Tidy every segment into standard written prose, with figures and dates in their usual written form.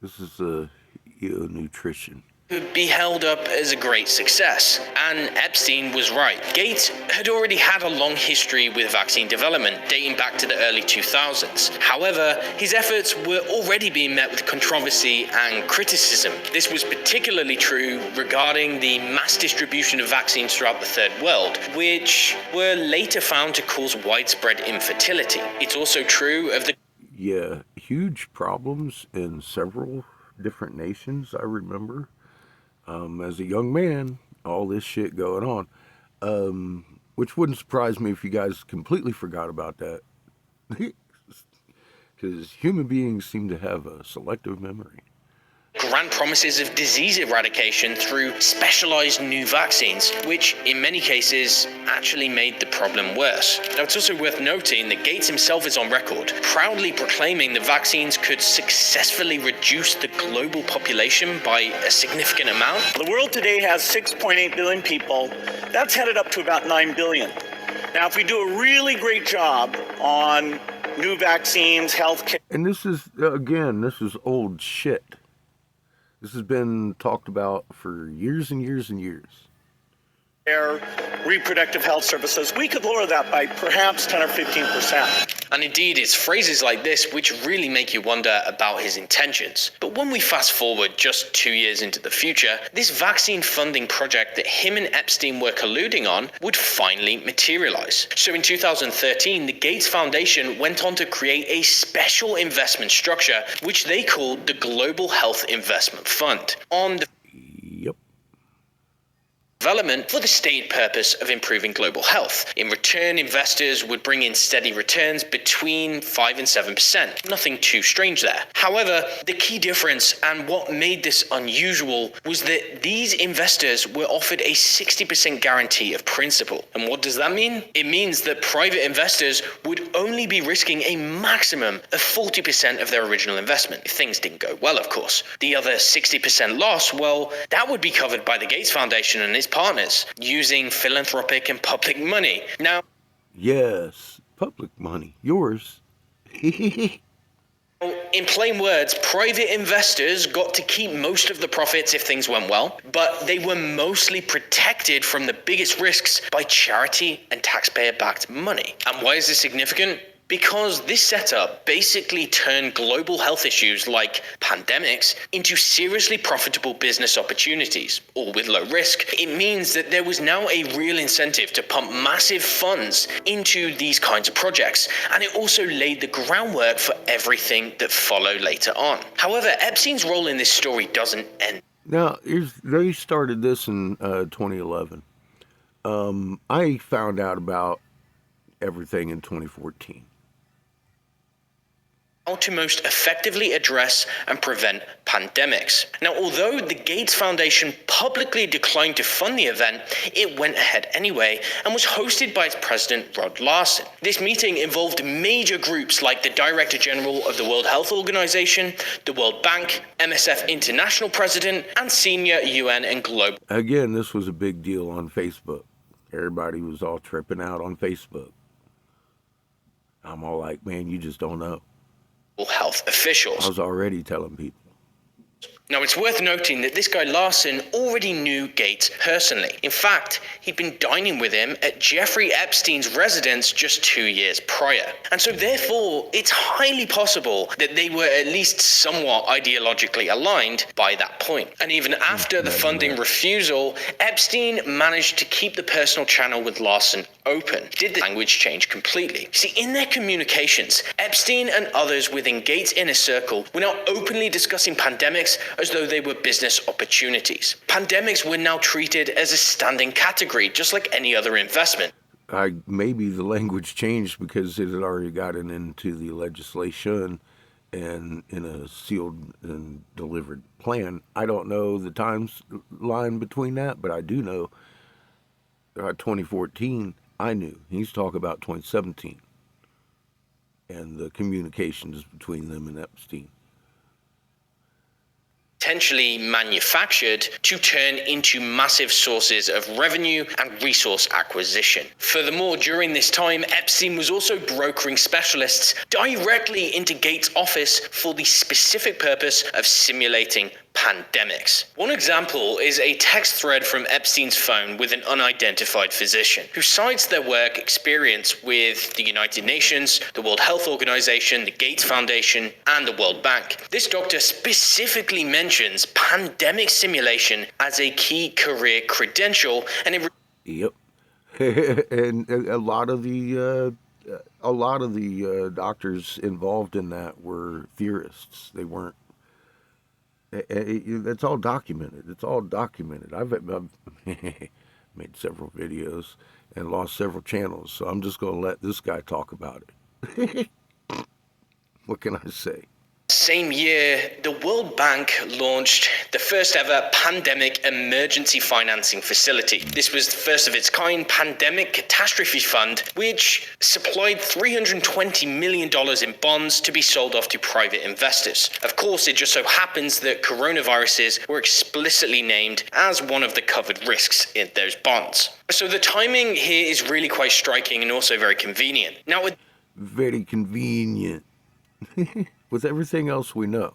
This is nutrition. Would be held up as a great success, and Epstein was right. Gates had already had a long history with vaccine development, dating back to the early 2000s. However, his efforts were already being met with controversy and criticism. This was particularly true regarding the mass distribution of vaccines throughout the Third World, which were later found to cause widespread infertility. It's also true of the huge problems in several different nations, I remember. As a young man, all this shit going on, which wouldn't surprise me if you guys completely forgot about that, because human beings seem to have a selective memory. Grand promises of disease eradication through specialized new vaccines, which in many cases actually made the problem worse. Now, it's also worth noting that Gates himself is on record, proudly proclaiming that vaccines could successfully reduce the global population by a significant amount. The world today has 6.8 billion people. That's headed up to about 9 billion. Now, if we do a really great job on new vaccines, healthcare... And this is old shit. This has been talked about for years and years and years. Reproductive health services, we could lower that by perhaps 10 or 15%. And indeed, it's phrases like this which really make you wonder about his intentions. But when we fast forward just 2 years into the future, this vaccine funding project that him and Epstein were colluding on would finally materialize. So in 2013, the Gates Foundation went on to create a special investment structure, which they called the Global Health Investment Fund. On the development for the stated purpose of improving global health. In return, investors would bring in steady returns between 5 and 7%. Nothing too strange there. However, the key difference and what made this unusual was that these investors were offered a 60% guarantee of principal. And what does that mean? It means that private investors would only be risking a maximum of 40% of their original investment, if things didn't go well, of course. The other 60% loss, well, that would be covered by the Gates Foundation and its partners using philanthropic and public money. Now, yes, public money, yours. in plain words, private investors got to keep most of the profits if things went well, but they were mostly protected from the biggest risks by charity and taxpayer-backed money. And why is this significant? Because this setup basically turned global health issues like pandemics into seriously profitable business opportunities, all with low risk. It means that there was now a real incentive to pump massive funds into these kinds of projects, and it also laid the groundwork for everything that followed later on. However, Epstein's role in this story doesn't end. Now, they started this in 2011. I found out about everything in 2014. How to most effectively address and prevent pandemics. Now, although the Gates Foundation publicly declined to fund the event, it went ahead anyway and was hosted by its president, Rod Larson. This meeting involved major groups like the Director General of the World Health Organization, the World Bank, MSF International President, and senior UN and global. Again, this was a big deal on Facebook. Everybody was all tripping out on Facebook. I'm all like, man, you just don't know. Health officials. I was already telling people. Now, it's worth noting that this guy Larson already knew Gates personally. In fact, he'd been dining with him at Jeffrey Epstein's residence just 2 years prior. And so therefore, it's highly possible that they were at least somewhat ideologically aligned by that point. And even after the funding refusal, Epstein managed to keep the personal channel with Larson open. Did the language change completely? See, in their communications, Epstein and others within Gates' inner circle were now openly discussing pandemics as though they were business opportunities. Pandemics were now treated as a standing category, just like any other investment. Maybe the language changed because it had already gotten into the legislation and in a sealed and delivered plan. I don't know the timeline between that, but I do know 2014, I knew. He's talking about 2017 and the communications between them and Epstein. potentially manufactured to turn into massive sources of revenue and resource acquisition. Furthermore, during this time, Epstein was also brokering specialists directly into Gates' office for the specific purpose of simulating pandemics. One example is a text thread from Epstein's phone with an unidentified physician who cites their work experience with the United Nations, the World Health Organization, the Gates Foundation, and the World Bank. This doctor specifically mentions pandemic simulation as a key career credential, and it Yep. And a lot of the doctors involved in that were theorists. They weren't. It's all documented. It's all documented. I've made several videos and lost several channels, so I'm just going to let this guy talk about it. What can I say? same year, the World Bank launched the first ever pandemic emergency financing facility. This was the first of its kind pandemic catastrophe fund, which supplied $320 million in bonds to be sold off to private investors. Of course, it just so happens that coronaviruses were explicitly named as one of the covered risks in those bonds. So the timing here is really quite striking and also very convenient. Now, with Very convenient. With everything else we know.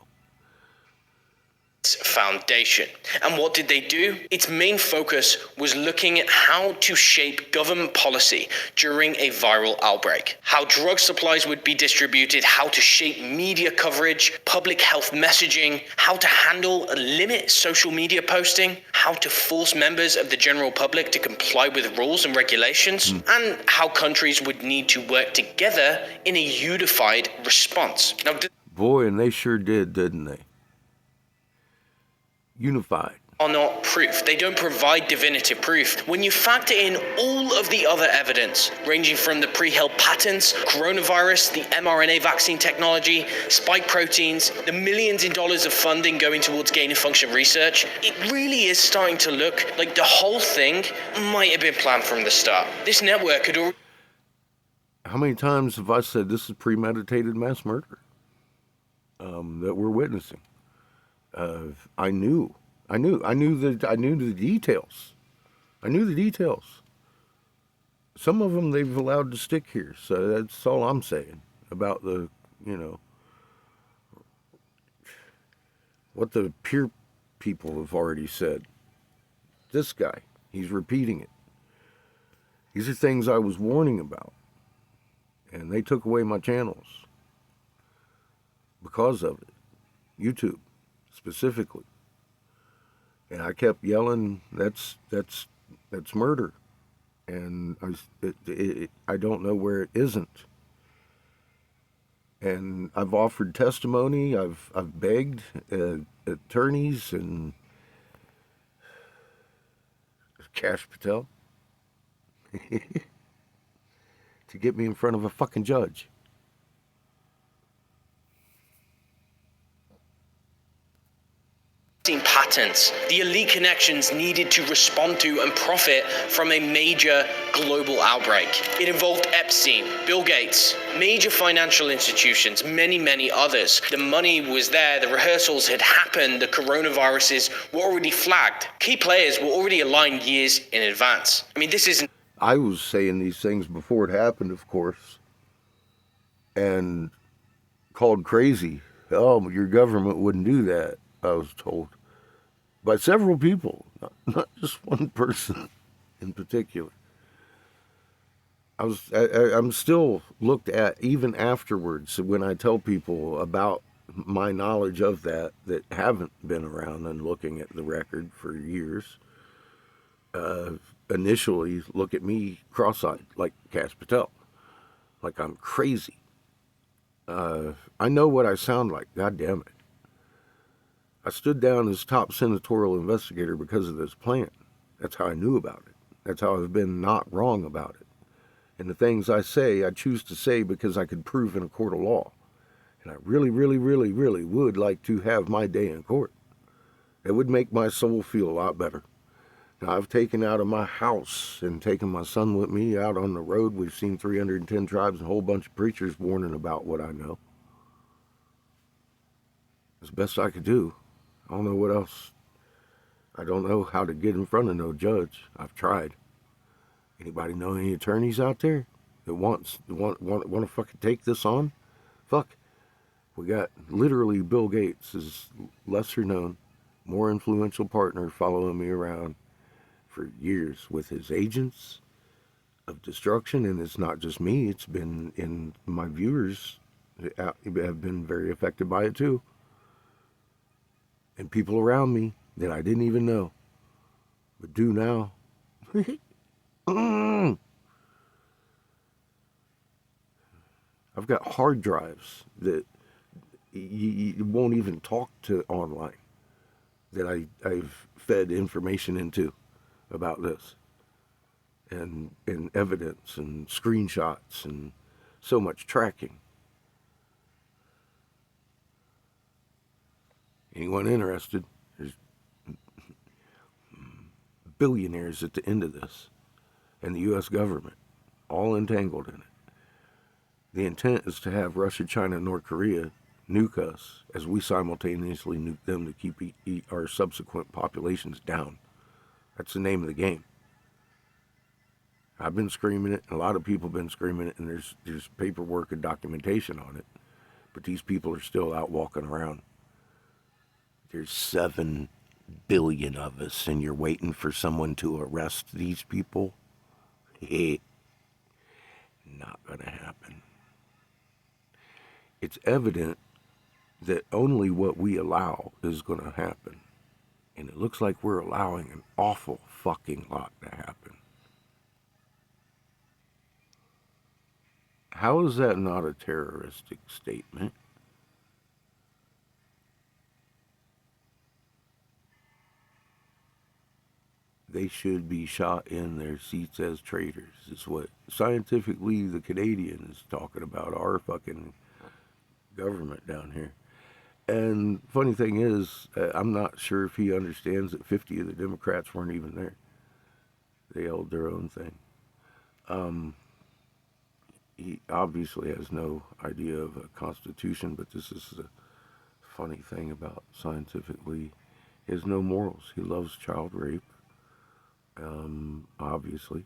foundation. And what did they do? Its main focus was looking at how to shape government policy during a viral outbreak, how drug supplies would be distributed, how to shape media coverage, public health messaging, how to handle and limit social media posting, how to force members of the general public to comply with rules and regulations, and how countries would need to work together in a unified response. Now, Boy, and they sure did, didn't they? Unified. Are not proof. They don't provide definitive proof. When you factor in all of the other evidence, ranging from the pre-held patents, coronavirus, the mRNA vaccine technology, spike proteins, the millions in dollars of funding going towards gain-of-function research, it really is starting to look like the whole thing might have been planned from the start. This network had already... How many times have I said this is premeditated mass murder that we're witnessing? I knew the details. I knew the details. Some of them they've allowed to stick here, so that's all I'm saying about the, what the peer people have already said. This guy, he's repeating it. These are things I was warning about, and they took away my channels because of it. YouTube, specifically. And I kept yelling, that's murder. And I don't know where it isn't. And I've offered testimony, I've begged attorneys and Cash Patel to get me in front of a fucking judge. patents, the elite connections needed to respond to and profit from a major global outbreak. It involved Epstein, Bill Gates, major financial institutions, many others. The money was there, the rehearsals had happened, the coronaviruses were already flagged. Key players were already aligned years in advance. I mean, this isn't... I was saying these things before it happened, of course, and called crazy. Oh, your government wouldn't do that, I was told. By several people, not just one person in particular. I'm still looked at even afterwards when I tell people about my knowledge of that haven't been around and looking at the record for years. Initially look at me cross-eyed like Cash Patel, like I'm crazy. I know what I sound like, God damn it. I stood down as top senatorial investigator because of this plan. That's how I knew about it. That's how I've been not wrong about it. And the things I say, I choose to say because I could prove in a court of law. And I really would like to have my day in court. It would make my soul feel a lot better. Now, I've taken out of my house and taken my son with me out on the road. We've seen 310 tribes and a whole bunch of preachers warning about what I know. As best I could do. I don't know what else. I don't know how to get in front of no judge. I've tried. Anybody know any attorneys out there that want to fucking take this on? Fuck. We got literally Bill Gates, is lesser known, more influential partner, following me around for years with his agents of destruction. And it's not just me, it's been in my viewers have been very affected by it too. And people around me that I didn't even know, but do now. I've got hard drives that you won't even talk to online that I've fed information into about this, and evidence and screenshots and so much tracking. Anyone interested? There's billionaires at the end of this, and the U.S. government, all entangled in it. The intent is to have Russia, China, and North Korea nuke us as we simultaneously nuke them to keep our subsequent populations down. That's the name of the game. I've been screaming it, and a lot of people have been screaming it, and there's paperwork and documentation on it. But these people are still out walking around. There's 7 billion of us, and you're waiting for someone to arrest these people? Hey, not gonna happen. It's evident that only what we allow is gonna happen. And it looks like we're allowing an awful fucking lot to happen. How is that not a terroristic statement? They should be shot in their seats as traitors, is what scientifically the Canadian is talking about, our fucking government down here. And funny thing is, I'm not sure if he understands that 50 of the Democrats weren't even there. They held their own thing. He obviously has no idea of a constitution, but this is the funny thing about scientifically. He has no morals. He loves child rape, obviously.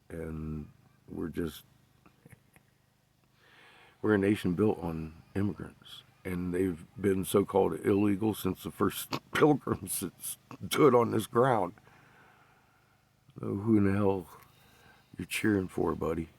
And we're a nation built on immigrants. And they've been so-called illegal since the first pilgrims that stood on this ground. So who in the hell you're cheering for, buddy?